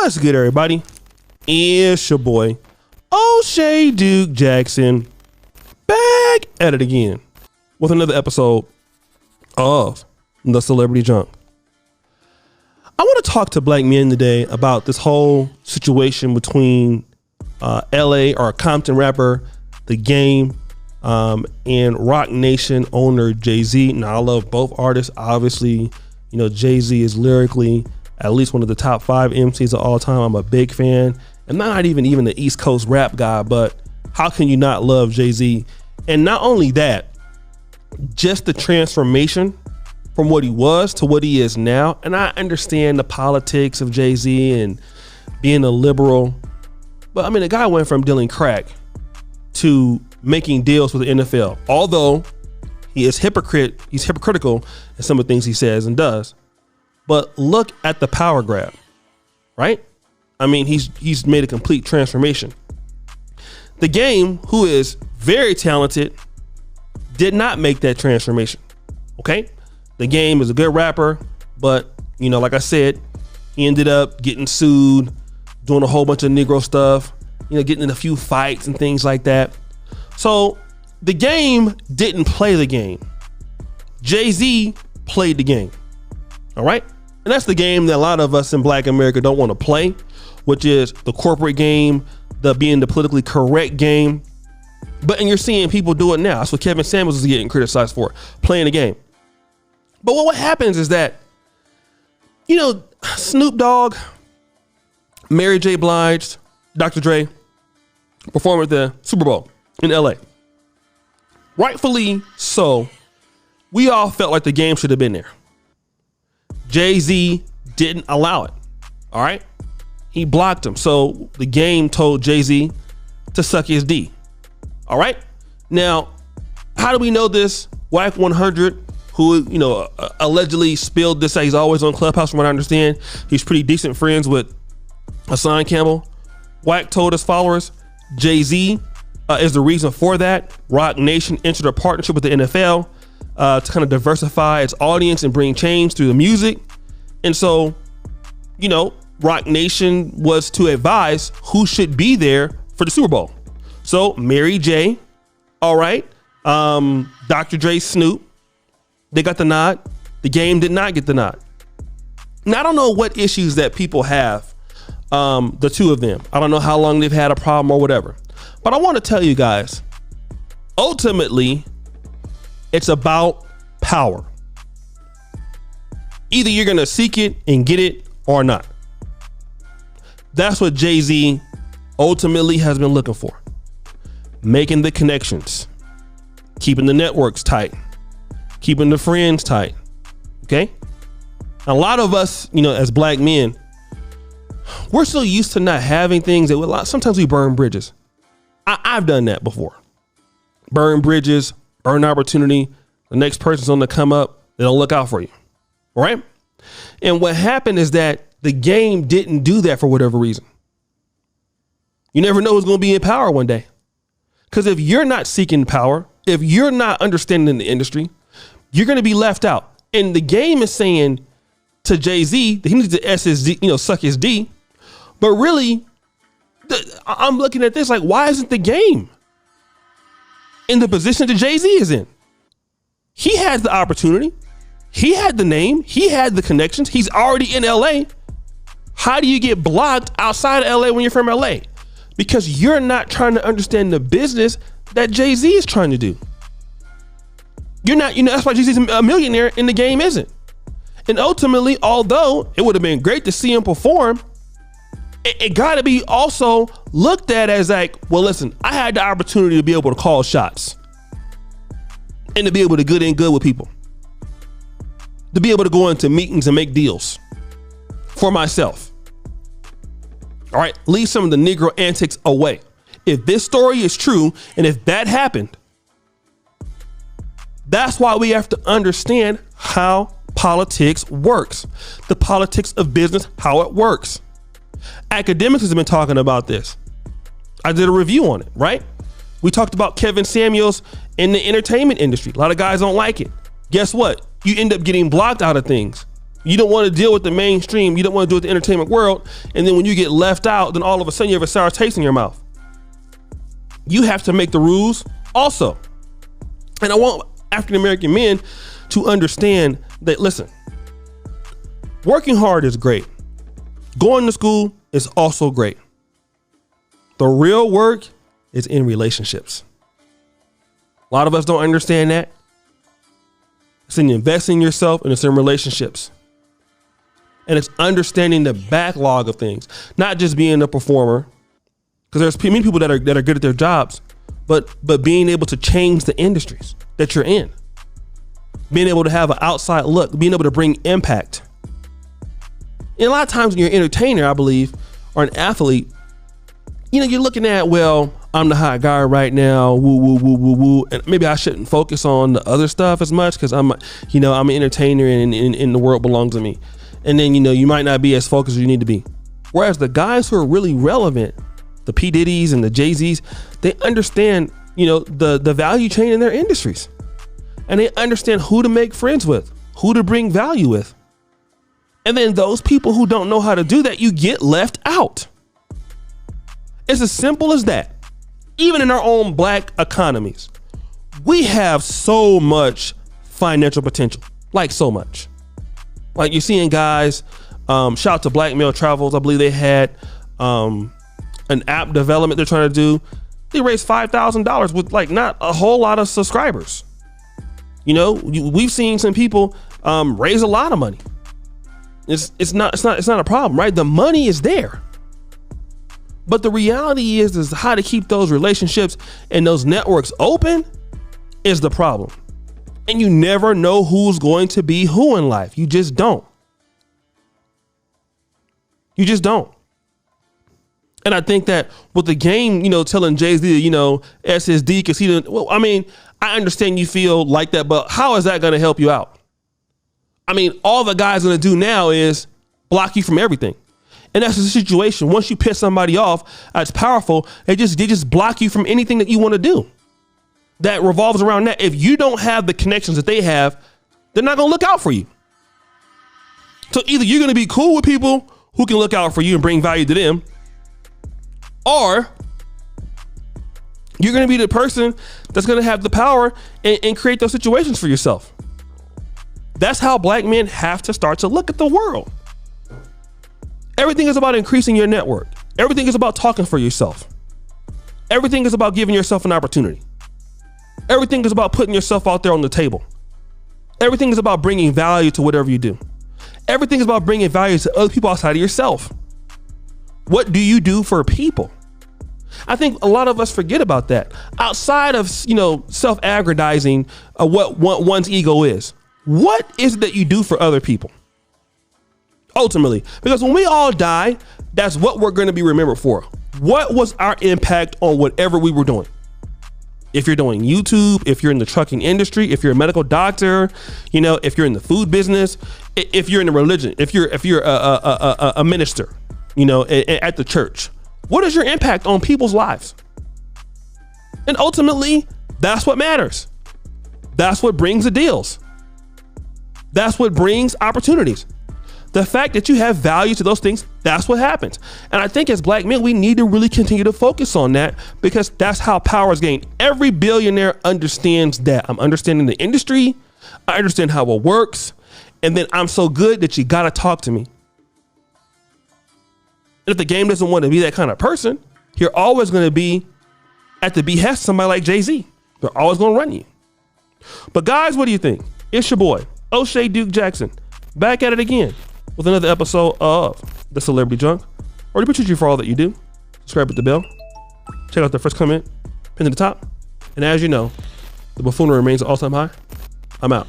What's good, everybody? It's your boy, O'Shea Duke Jackson, back at it again with another episode of The Celebrity Junk. I want to talk to black men today about this whole situation between LA or Compton rapper The Game and Roc Nation owner Jay-Z. Now, I love both artists. Obviously, you know, Jay-Z is lyrically at least one of the top 5 MCs of all time. I'm a big fan. And not even the East Coast rap guy, but how can you not love Jay-Z? And not only that, just the transformation from what he was to what he is now. And I understand the politics of Jay-Z and being a liberal, but I mean, the guy went from dealing crack to making deals with the NFL. Although he's hypocritical in some of the things he says and does. But look at the power grab, right? I mean, he's made a complete transformation. The Game, who is very talented, did not make that transformation. Okay? The Game is a good rapper, but you know, like I said, he ended up getting sued, doing a whole bunch of Negro stuff, you know, getting in a few fights and things like that. So The Game didn't play the game. Jay-Z played the game. All right? And that's the game that a lot of us in Black America don't want to play, which is the corporate game, the being the politically correct game. And you're seeing people do it now. That's what Kevin Samuels is getting criticized for, playing the game. But what happens is that, you know, Snoop Dogg, Mary J. Blige, Dr. Dre performed at the Super Bowl in LA. Rightfully so, we all felt like the game should have been there. Jay-Z didn't allow it. All right. He blocked him. So the Game told Jay-Z to suck his D. All right. Now, how do we know this? Wack 100, who, you know, allegedly spilled this. He's always on Clubhouse, from what I understand. He's pretty decent friends with Hassan Campbell. Wack told his followers Jay-Z is the reason for that. Roc Nation entered a partnership with the NFL to kind of diversify its audience and bring change through the music. And so, you know, Roc Nation was to advise who should be there for the Super Bowl. So Mary J, all right, Dr. Dre, Snoop, they got the nod. The Game did not get the nod. Now, I don't know what issues that people have, the two of them. I don't know how long they've had a problem or whatever. But I want to tell you guys, ultimately, it's about power. Either you're going to seek it and get it or not. That's what Jay-Z ultimately has been looking for. Making the connections, keeping the networks tight, keeping the friends tight. Okay? A lot of us, you know, as black men, we're so used to not having things that sometimes we burn bridges. I've done that before. Burn bridges, burn opportunity. The next person's on the come up. They don't look out for you. All right. And what happened is that the Game didn't do that for whatever reason. You never know who's going to be in power one day. Because if you're not seeking power, if you're not understanding the industry, you're going to be left out. And the Game is saying to Jay-Z that he needs to suck his D. But really, I'm looking at this like, why isn't the Game in the position that Jay-Z is in? He had the opportunity. He had the name. He had the connections. He's already in LA. How do you get blocked outside of LA when you're from LA? Because you're not trying to understand the business that Jay-Z is trying to do. You're not, you know, that's why Jay-Z's a millionaire and the Game isn't. And ultimately, although it would have been great to see him perform, it got to be also looked at as like, well, listen, I had the opportunity to be able to call shots and to be able to get in good with people, to be able to go into meetings and make deals for myself. All right, leave some of the Negro antics away. If this story is true, and if that happened, that's why we have to understand how politics works. The politics of business, how it works. Academics has been talking about this. I did a review on it, right? We talked about Kevin Samuels in the entertainment industry. A lot of guys don't like it. Guess what? You end up getting blocked out of things. You don't want to deal with the mainstream. You don't want to deal with the entertainment world. And then when you get left out, then all of a sudden you have a sour taste in your mouth. You have to make the rules also. And I want African-American men to understand that, listen, working hard is great. Going to school is also great. The real work is in relationships. A lot of us don't understand that. It's in investing in yourself, and it's in relationships. And it's understanding the backlog of things, not just being a performer, because there's many people that are good at their jobs, but being able to change the industries that you're in, being able to have an outside look, being able to bring impact. And a lot of times when you're an entertainer, I believe, or an athlete, you know, you're looking at, well, I'm the hot guy right now, woo, woo, woo, woo, woo. And maybe I shouldn't focus on the other stuff as much because I'm an entertainer and the world belongs to me. And then, you might not be as focused as you need to be. Whereas the guys who are really relevant, the P. Diddy's and the Jay-Z's, they understand, the value chain in their industries. And they understand who to make friends with, who to bring value with. And then those people who don't know how to do that, you get left out. It's as simple as that. Even in our own black economies, we have so much financial potential, like so much. Like you're seeing guys, shout out to Black Male Travels. I believe they had an app development they're trying to do. They raised $5,000 with like not a whole lot of subscribers. We've seen some people raise a lot of money. It's not a problem, right? The money is there. But the reality is how to keep those relationships and those networks open is the problem. And you never know who's going to be who in life. You just don't. You just don't. And I think that with the game, telling Jay-Z, SSD, because he didn't, well, I mean, I understand you feel like that, but how is that going to help you out? I mean, all the guy's going to do now is block you from everything. And that's the situation. Once you piss somebody off, it's powerful. They just block you from anything that you want to do that revolves around that. If you don't have the connections that they have, they're not going to look out for you. So either you're going to be cool with people who can look out for you and bring value to them, or you're going to be the person that's going to have the power and create those situations for yourself. That's how black men have to start to look at the world. Everything is about increasing your network. Everything is about talking for yourself. Everything is about giving yourself an opportunity. Everything is about putting yourself out there on the table. Everything is about bringing value to whatever you do. Everything is about bringing value to other people outside of yourself. What do you do for people? I think a lot of us forget about that. Outside of, self-aggrandizing what one's ego is. What is it that you do for other people? Ultimately, because when we all die, that's what we're going to be remembered for. What was our impact on whatever we were doing? If you're doing YouTube, if you're in the trucking industry, if you're a medical doctor, if you're in the food business, if you're in the religion, if you're a minister, at the church, what is your impact on people's lives? And ultimately, that's what matters. That's what brings the deals. That's what brings opportunities. The fact that you have value to those things, that's what happens. And I think as black men, we need to really continue to focus on that because that's how power is gained. Every billionaire understands that. I'm understanding the industry. I understand how it works. And then I'm so good that you got to talk to me. And if the game doesn't want to be that kind of person, you're always going to be at the behest of somebody like Jay-Z. They're always going to run you. But guys, what do you think? It's your boy, O'Shea Duke Jackson, back at it again with another episode of The Celebrity Junk. I really appreciate you for all that you do. Subscribe with the bell. Check out the first comment, pinned to the top. And as you know, the buffoonery remains an all-time high. I'm out.